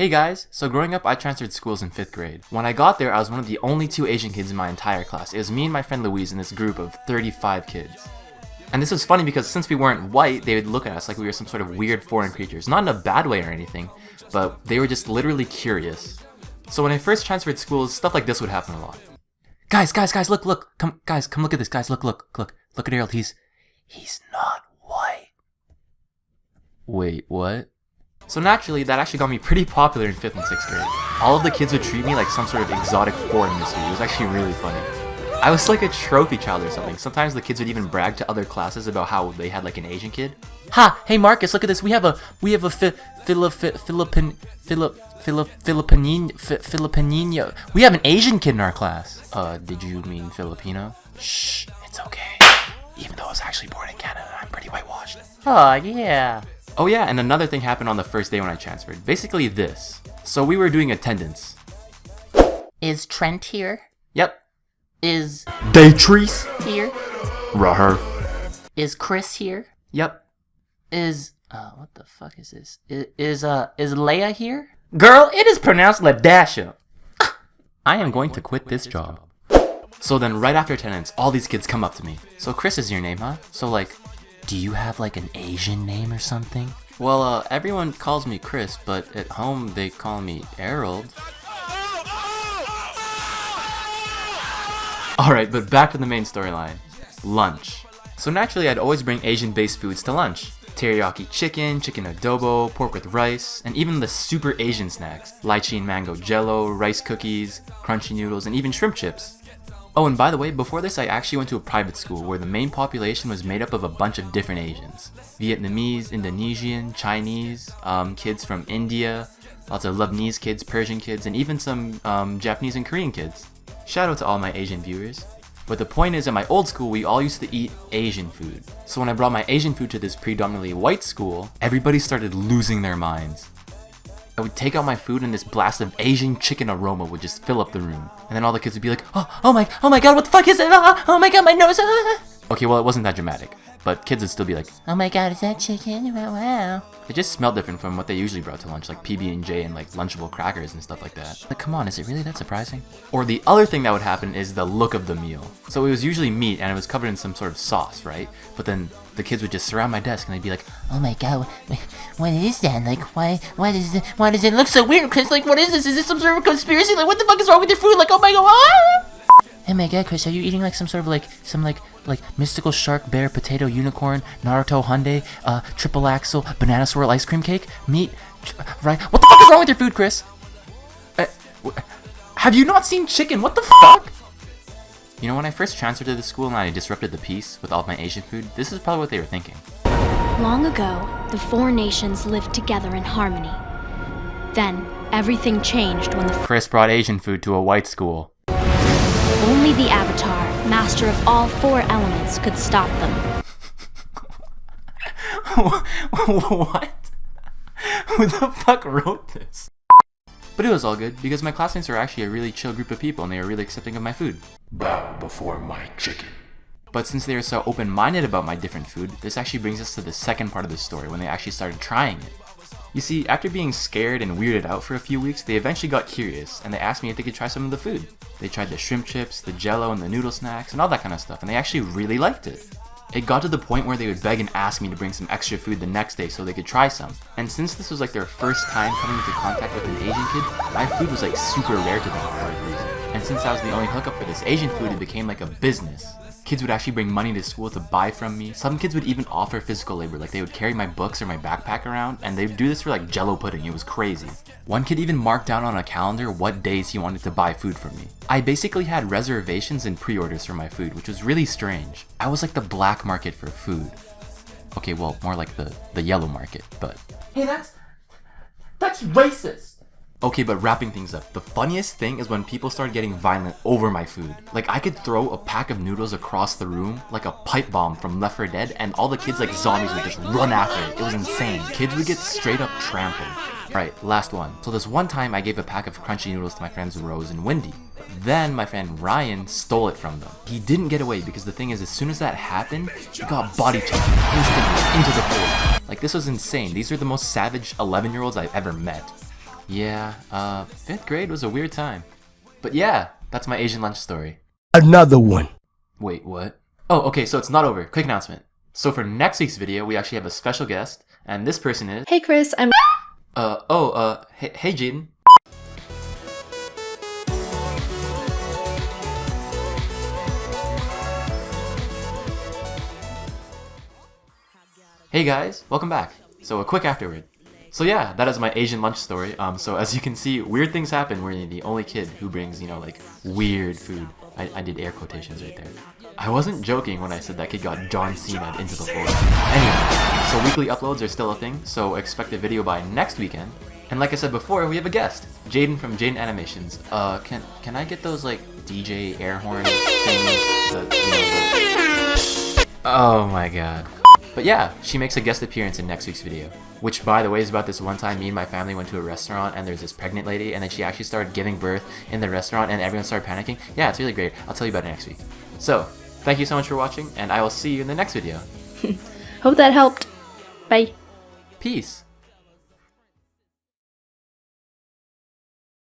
Hey guys, so growing up I transferred schools in 5th grade. When I got there I was one of the only 2 Asian kids in my entire class. It was me and my friend Louise in this group of 35 kids. And this was funny because since we weren't white, they would look at us like we were some sort of weird foreign creatures. Not in a bad way or anything, but they were just literally curious. So when I first transferred schools, stuff like this would happen a lot. Guys, look, come look at this, guys, look at Harold, he's not white. Wait, what? So naturally, that actually got me pretty popular in 5th and 6th grade. All of the kids would treat me like some sort of exotic foreign mystery. It was actually really funny. I was like a trophy child or something. Sometimes the kids would even brag to other classes about how they had like an Asian kid. Ha! Hey Marcus, look at this. We have a Filipinino. We have an Asian kid in our class. Did you mean Filipino? Shh, it's okay. Even though I was actually born in Canada, I'm pretty whitewashed. Oh yeah. Oh yeah, and another thing happened on the first day when I transferred. Basically this. So we were doing attendance. Is Trent here? Yep. Is Daytrice here? Raher. Is Chris here? Yep. Is what the fuck is this? Is Leia here? Girl, it is pronounced Ladasha. I am going to quit this job. So then right after attendance, all these kids come up to me. So Chris is your name, huh? So like, do you have like an Asian name or something? Well, everyone calls me Chris, but at home they call me Harold. Alright, but back to the main storyline. Lunch. So naturally I'd always bring Asian-based foods to lunch. Teriyaki chicken, chicken adobo, pork with rice, and even the super Asian snacks. Lychee and mango jello, rice cookies, crunchy noodles, and even shrimp chips. Oh, and by the way, before this I actually went to a private school where the main population was made up of a bunch of different Asians. Vietnamese, Indonesian, Chinese, kids from India, lots of Lebanese kids, Persian kids, and even some Japanese and Korean kids. Shout out to all my Asian viewers. But the point is, at my old school, we all used to eat Asian food. So when I brought my Asian food to this predominantly white school, everybody started losing their minds. I would take out my food and this blast of Asian chicken aroma would just fill up the room. And then all the kids would be like, oh my god, what the fuck is it? Oh my god, my nose! Okay, well, it wasn't that dramatic. But kids would still be like, oh my god, is that chicken? Wow. It just smelled different from what they usually brought to lunch, like PB&J and like Lunchable crackers and stuff like that. Like, come on, is it really that surprising? Or the other thing that would happen is the look of the meal. So it was usually meat and it was covered in some sort of sauce, right? But then the kids would just surround my desk and they'd be like, oh my god, what is that? Like, why does it look so weird? Chris, like, what is this? Is this some sort of conspiracy? Like, what the fuck is wrong with your food? Like, oh my god, ah! Oh my god, Chris, are you eating like some sort of like, like mystical shark, bear, potato, unicorn, Naruto, Hyundai, triple axle, banana swirl ice cream cake, meat, right? What the fuck is wrong with your food, Chris? Have you not seen chicken? What the fuck? You know, when I first transferred to the school and I disrupted the peace with all of my Asian food, this is probably what they were thinking. Long ago, the 4 nations lived together in harmony. Then, everything changed when Chris brought Asian food to a white school. Only the Avatar, master of all 4 elements, could stop them. What? Who the fuck wrote this? But it was all good, because my classmates were actually a really chill group of people and they were really accepting of my food. Bow before my chicken. But since they were so open-minded about my different food, this actually brings us to the second part of the story, when they actually started trying it. You see, after being scared and weirded out for a few weeks, they eventually got curious, and they asked me if they could try some of the food. They tried the shrimp chips, the jello, and the noodle snacks, and all that kind of stuff, and they actually really liked it. It got to the point where they would beg and ask me to bring some extra food the next day so they could try some. And since this was like their first time coming into contact with an Asian kid, my food was like super rare to them for whatever reason. And since I was the only hookup for this Asian food, it became like a business. Kids would actually bring money to school to buy from me. Some kids would even offer physical labor, like they would carry my books or my backpack around, and they would do this for like jello pudding. It was crazy. One kid even marked down on a calendar what days he wanted to buy food from me. I basically had reservations and pre-orders for my food, which was really strange. I was like the black market for food. Okay, well, more like the yellow market, but... Hey, that's racist! Okay, but wrapping things up, the funniest thing is when people started getting violent over my food. Like, I could throw a pack of noodles across the room like a pipe bomb from Left 4 Dead, and all the kids like zombies would just run after it. It was insane. Kids would get straight up trampled. Alright, last one. So this one time I gave a pack of crunchy noodles to my friends Rose and Wendy. Then my friend Ryan stole it from them. He didn't get away because the thing is, as soon as that happened, he got body checked instantly into the floor. Like, this was insane. These are the most savage 11-year-olds I've ever met. Yeah, 5th grade was a weird time. But yeah, that's my Asian lunch story. Another one. Wait, what? Oh, okay, so it's not over. Quick announcement. So for next week's video, we actually have a special guest, and this person is... Hey Chris, I'm... Hey Jaden. Hey guys, welcome back. So a quick afterword. So yeah, that is my Asian lunch story. So as you can see, weird things happen when you're the only kid who brings, you know, like, weird food. I did air quotations right there. I wasn't joking when I said that kid got John Cena into the floor. Anyway, so weekly uploads are still a thing, so expect a video by next weekend. And like I said before, we have a guest, Jaden from Jaden Animations. Can I get those, like, DJ air horn things? Oh my god. But yeah, she makes a guest appearance in next week's video. Which, by the way, is about this one time me and my family went to a restaurant and there's this pregnant lady and then she actually started giving birth in the restaurant and everyone started panicking. Yeah, it's really great. I'll tell you about it next week. So, thank you so much for watching and I will see you in the next video. Hope that helped. Bye. Peace.